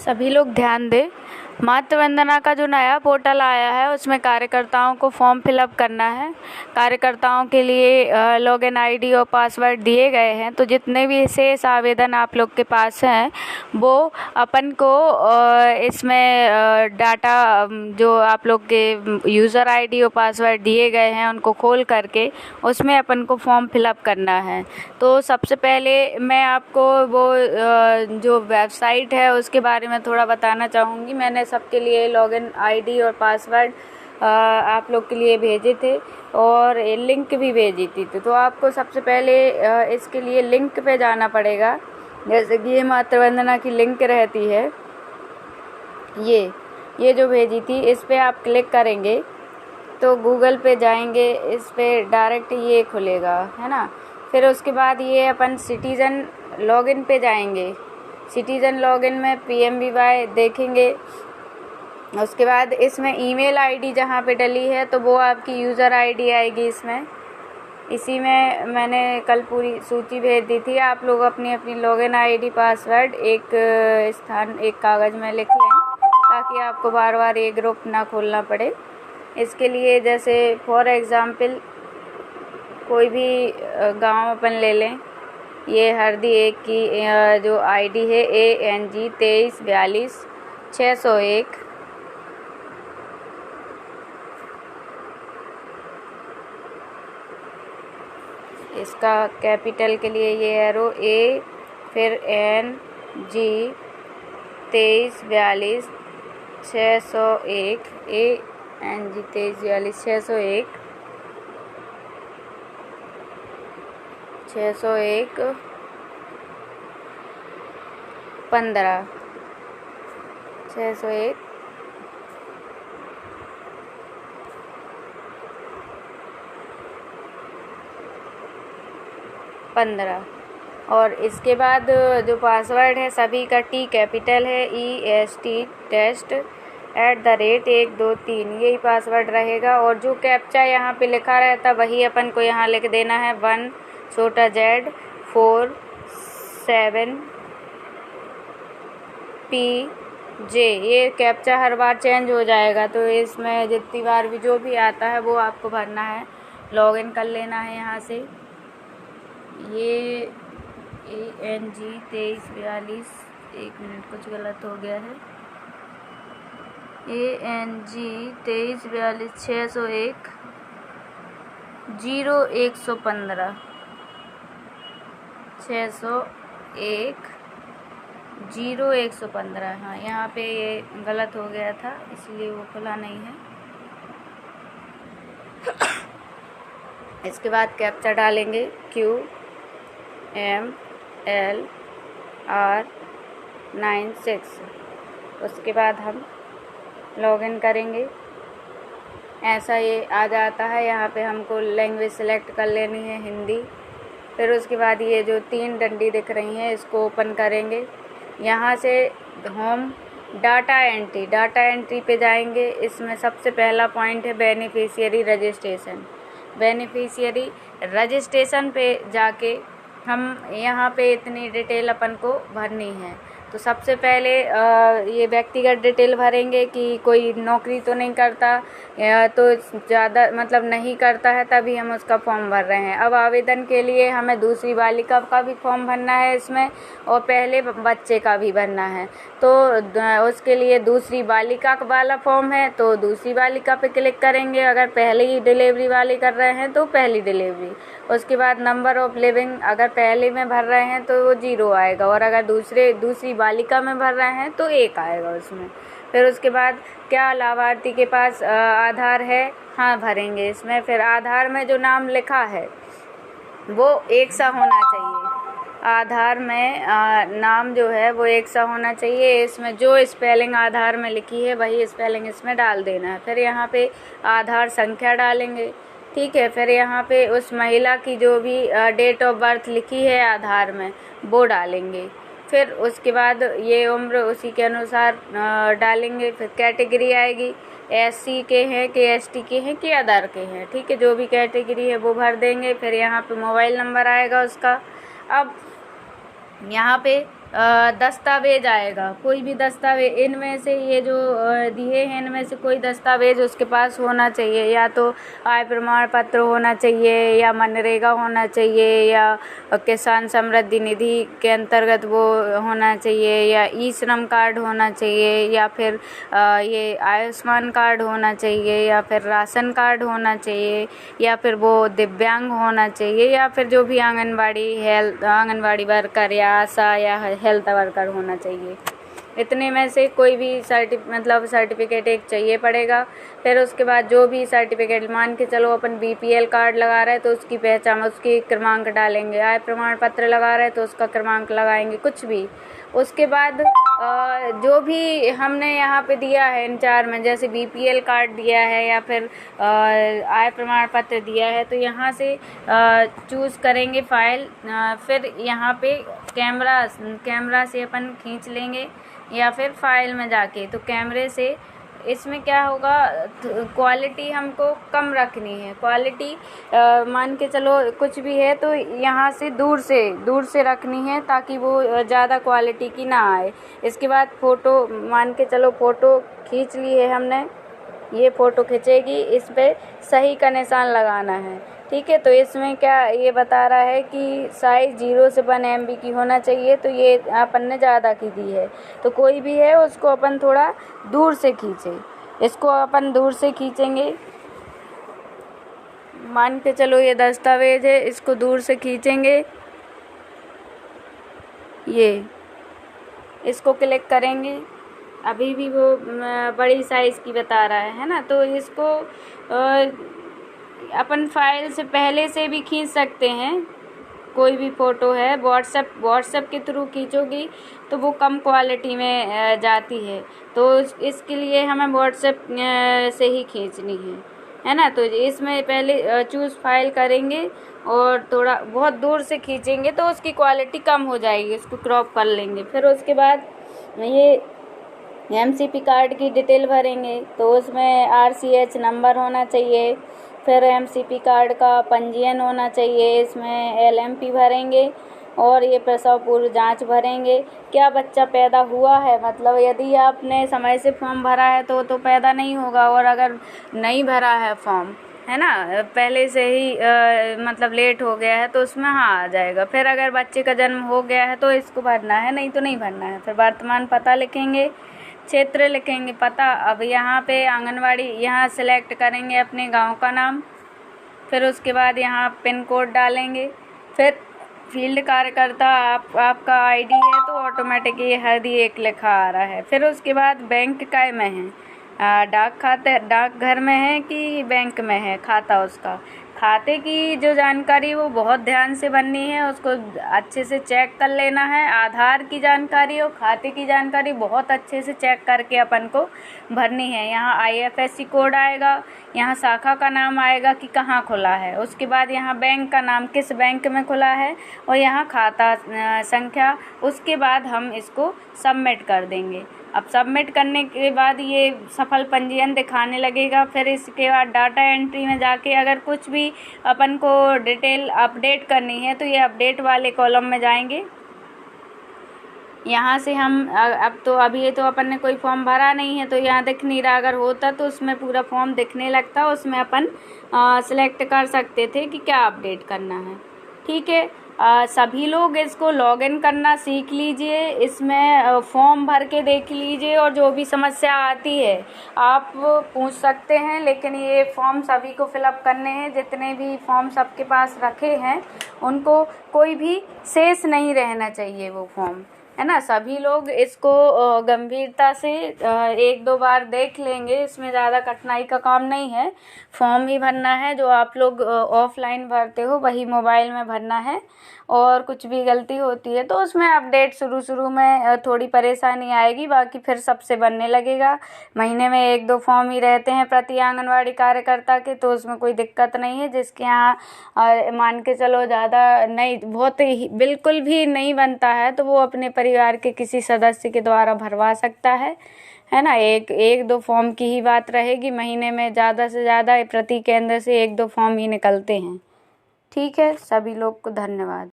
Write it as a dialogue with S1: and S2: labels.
S1: सभी लोग ध्यान दें। मातृ वंदना का जो नया पोर्टल आया है उसमें कार्यकर्ताओं को फॉर्म फिलअप करना है। कार्यकर्ताओं के लिए लॉगिन आईडी और पासवर्ड दिए गए हैं, तो जितने भी शेष आवेदन आप लोग के पास हैं वो अपन को इसमें डाटा जो आप लोग के यूज़र आईडी और पासवर्ड दिए गए हैं उनको खोल करके उसमें अपन को फॉर्म फिलअप करना है। तो सबसे पहले मैं आपको वो जो वेबसाइट है उसके बारे में थोड़ा बताना चाहूँगी। मैंने सबके लिए लॉगिन आईडी और पासवर्ड आप लोग के लिए भेजे थे और लिंक भी भेजी थी। तो आपको सबसे पहले इसके लिए लिंक पे जाना पड़ेगा। जैसे कि ये मातृ वंदना की लिंक रहती है, ये जो भेजी थी इस पे आप क्लिक करेंगे तो गूगल पे जाएंगे, इस पे डायरेक्ट ये खुलेगा, है ना। फिर उसके बाद ये अपन सिटीज़न लॉगिन पे जाएंगे। सिटीज़न लॉगिन में PMVY देखेंगे। उसके बाद इसमें ईमेल आईडी जहाँ पे डली है तो वो आपकी यूज़र आईडी आएगी इसमें। इसी में मैंने कल पूरी सूची भेज दी थी। आप लोग अपनी अपनी लॉगिन आईडी पासवर्ड एक कागज़ में लिख लें ताकि आपको बार बार ये ग्रुप ना खोलना पड़े। इसके लिए जैसे फॉर एग्ज़ाम्पल कोई भी गांव अपन ले लें। ये हरदी 1 की जो आईडी है ANG 2342 601। इसका कैपिटल के लिए ये एरो A फिर NG 2342 601 ANG 2342 601 15 601 15। और इसके बाद जो पासवर्ड है सभी का T कैपिटल है, EST टेस्ट @123 यही पासवर्ड रहेगा। और जो कैप्चा यहाँ पे लिखा रहता वही अपन को यहाँ लिख देना है 1 छोटा Z 4 7 PJ। ये कैप्चा हर बार चेंज हो जाएगा, तो इसमें जितनी बार भी जो भी आता है वो आपको भरना है। लॉगिन कर लेना है यहाँ से। ये ANG 2342 1 मिनट कुछ गलत हो गया है। ANG 2342 601 0115 601 0115। हाँ, यहाँ पे ये गलत हो गया था इसलिए वो खुला नहीं है। इसके बाद कैप्चा डालेंगे QMLR96। उसके बाद हम लॉगिन करेंगे। ऐसा ये आ जाता है। यहाँ पे हमको लैंग्वेज सेलेक्ट कर लेनी है हिंदी। फिर उसके बाद ये जो 3 डंडी दिख रही हैं इसको ओपन करेंगे। यहाँ से होम डाटा एंट्री पे जाएंगे। इसमें सबसे पहला पॉइंट है बेनिफिशियरी रजिस्ट्रेशन पे जाके हम यहाँ पे इतनी डिटेल अपन को भरनी है। तो सबसे पहले ये व्यक्तिगत डिटेल भरेंगे कि कोई नौकरी तो नहीं करता या तो ज़्यादा मतलब नहीं करता है तभी हम उसका फॉर्म भर रहे हैं। अब आवेदन के लिए हमें दूसरी बालिका का भी फॉर्म भरना है इसमें और पहले बच्चे का भी भरना है। तो उसके लिए दूसरी बालिका वाला फॉर्म है तो दूसरी बालिका पे क्लिक करेंगे। अगर पहले ही डिलीवरी वाले कर रहे हैं तो पहली डिलीवरी। उसके बाद नंबर ऑफ लिविंग अगर पहले में भर रहे हैं तो वो 0 आएगा और अगर दूसरी बालिका में भर रहे हैं तो 1 आएगा उसमें। फिर उसके बाद क्या लाभार्थी के पास आधार है, हाँ भरेंगे इसमें। फिर आधार में जो नाम लिखा है वो एक सा होना चाहिए। आधार में नाम जो है वो एक सा होना चाहिए। इसमें जो स्पेलिंग आधार में लिखी है वही स्पेलिंग इसमें डाल देना है। फिर यहाँ पे आधार संख्या डालेंगे, ठीक है। फिर यहाँ पे उस महिला की जो भी डेट ऑफ बर्थ लिखी है आधार में वो डालेंगे। फिर उसके बाद ये उम्र उसी के अनुसार डालेंगे। फिर कैटेगरी आएगी, SC के हैं कि ST के हैं कि अदर के हैं, ठीक है। जो भी कैटेगरी है वो भर देंगे। फिर यहाँ पे मोबाइल नंबर आएगा उसका। अब यहाँ पे दस्तावेज आएगा, कोई भी दस्तावेज इनमें से ये जो दिए हैं इनमें से कोई दस्तावेज उसके पास होना चाहिए, या तो आय प्रमाण पत्र होना चाहिए, या मनरेगा होना चाहिए, या किसान समृद्धि निधि के अंतर्गत वो होना चाहिए, या ई श्रम कार्ड होना चाहिए, या फिर ये आयुष्मान कार्ड होना चाहिए, या फिर राशन कार्ड होना चाहिए, या फिर वो दिव्यांग होना चाहिए, या फिर जो भी आंगनवाड़ी वर्कर या आशा या हेल्थ वर्कर होना चाहिए। इतने में से कोई भी सर्टिफिकेट एक चाहिए पड़ेगा। फिर उसके बाद जो भी सर्टिफिकेट, मान के चलो अपन BPL कार्ड लगा रहे हैं तो उसकी पहचान, उसकी क्रमांक डालेंगे, आय प्रमाण पत्र लगा रहे हैं तो उसका क्रमांक लगाएंगे, कुछ भी। उसके बाद जो भी हमने यहाँ पे दिया है इन 4 में, जैसे BPL कार्ड दिया है या फिर आय प्रमाण पत्र दिया है, तो यहाँ से चूज़ करेंगे फाइल। फिर यहाँ पे कैमरा से अपन खींच लेंगे, या फिर फाइल में जाके, तो कैमरे से इसमें क्या होगा, क्वालिटी हमको कम रखनी है। क्वालिटी मान के चलो कुछ भी है तो यहाँ से दूर से रखनी है, ताकि वो ज़्यादा क्वालिटी की ना आए। इसके बाद फ़ोटो, मान के चलो फ़ोटो खींच ली है हमने, ये फ़ोटो खींचेगी, इस पर सही का निशान लगाना है, ठीक है। तो इसमें क्या ये बता रहा है कि साइज़ 0 से 1 MB की होना चाहिए, तो ये अपन ने ज़्यादा की दी है। तो कोई भी है उसको अपन थोड़ा दूर से खींचे, इसको अपन दूर से खींचेंगे। मान के चलो ये दस्तावेज है, इसको दूर से खींचेंगे, ये इसको क्लिक करेंगे। अभी भी वो बड़ी साइज़ की बता रहा है ना, तो इसको अपन फाइल से पहले से भी खींच सकते हैं। कोई भी फ़ोटो है व्हाट्सएप के थ्रू खींचोगी तो वो कम क्वालिटी में जाती है, तो इसके लिए हमें व्हाट्सएप से ही खींचनी है ना। तो इसमें पहले चूज़ फाइल करेंगे और थोड़ा बहुत दूर से खींचेंगे तो उसकी क्वालिटी कम हो जाएगी, इसको क्रॉप कर लेंगे। फिर उसके बाद ये MCP कार्ड की डिटेल भरेंगे, तो उसमें RCH नंबर होना चाहिए, फिर MCP कार्ड का पंजीयन होना चाहिए, इसमें LMP भरेंगे, और ये प्रसव पूर्व जांच भरेंगे, क्या बच्चा पैदा हुआ है। मतलब यदि आपने समय से फॉर्म भरा है तो पैदा नहीं होगा, और अगर नहीं भरा है फॉर्म, है ना, पहले से ही मतलब लेट हो गया है तो उसमें हाँ आ जाएगा। फिर अगर बच्चे का जन्म हो गया है तो इसको भरना है, नहीं तो नहीं भरना है। फिर वर्तमान पता लिखेंगे, क्षेत्र लिखेंगे, पता। अब यहाँ पे आंगनवाड़ी, यहाँ सेलेक्ट करेंगे अपने गांव का नाम, फिर उसके बाद यहाँ पिन कोड डालेंगे। फिर फील्ड कार्यकर्ता आपका ID है तो ऑटोमेटिक ये हर एक लिखा आ रहा है। फिर उसके बाद बैंक काय में है, डाकघर में है कि बैंक में है खाता, उसका खाते की जो जानकारी वो बहुत ध्यान से भरनी है, उसको अच्छे से चेक कर लेना है। आधार की जानकारी और खाते की जानकारी बहुत अच्छे से चेक करके अपन को भरनी है। यहाँ IFSC कोड आएगा, यहाँ शाखा का नाम आएगा कि कहाँ खुला है, उसके बाद यहाँ बैंक का नाम, किस बैंक में खुला है, और यहाँ खाता संख्या। उसके बाद हम इसको सबमिट कर देंगे। अब सबमिट करने के बाद ये सफल पंजीयन दिखाने लगेगा। फिर इसके बाद डाटा एंट्री में जाके अगर कुछ भी अपन को डिटेल अपडेट करनी है तो ये अपडेट वाले कॉलम में जाएंगे। यहाँ से हम अभी ये तो अपन ने कोई फॉर्म भरा नहीं है तो यहाँ दिख नहीं रहा, अगर होता तो उसमें पूरा फॉर्म दिखने लगता, उसमें अपन सिलेक्ट कर सकते थे कि क्या अपडेट करना है। ठीक है, सभी लोग इसको लॉगिन करना सीख लीजिए, इसमें फॉर्म भर के देख लीजिए, और जो भी समस्या आती है आप पूछ सकते हैं। लेकिन ये फॉर्म सभी को फिलअप करने हैं, जितने भी फॉर्म सबके पास रखे हैं उनको कोई भी शेष नहीं रहना चाहिए वो फॉर्म, है ना। सभी लोग इसको गंभीरता से 1-2 बार देख लेंगे, इसमें ज़्यादा कठिनाई का काम नहीं है। फॉर्म ही भरना है, जो आप लोग ऑफलाइन भरते हो वही मोबाइल में भरना है, और कुछ भी गलती होती है तो उसमें अपडेट शुरू में थोड़ी परेशानी आएगी, बाकी फिर सबसे बनने लगेगा। महीने में 1-2 फॉर्म ही रहते हैं प्रति आंगनवाड़ी कार्यकर्ता के, तो उसमें कोई दिक्कत नहीं है। जिसके यहाँ मान के चलो ज़्यादा नहीं, बहुत ही बिल्कुल भी नहीं बनता है तो वो अपने परिवार के किसी सदस्य के द्वारा भरवा सकता है ना। 1-2 फॉर्म की ही बात रहेगी, महीने में ज़्यादा से ज़्यादा प्रति केंद्र से 1-2 फॉर्म ही निकलते हैं। ठीक है, सभी लोग को धन्यवाद।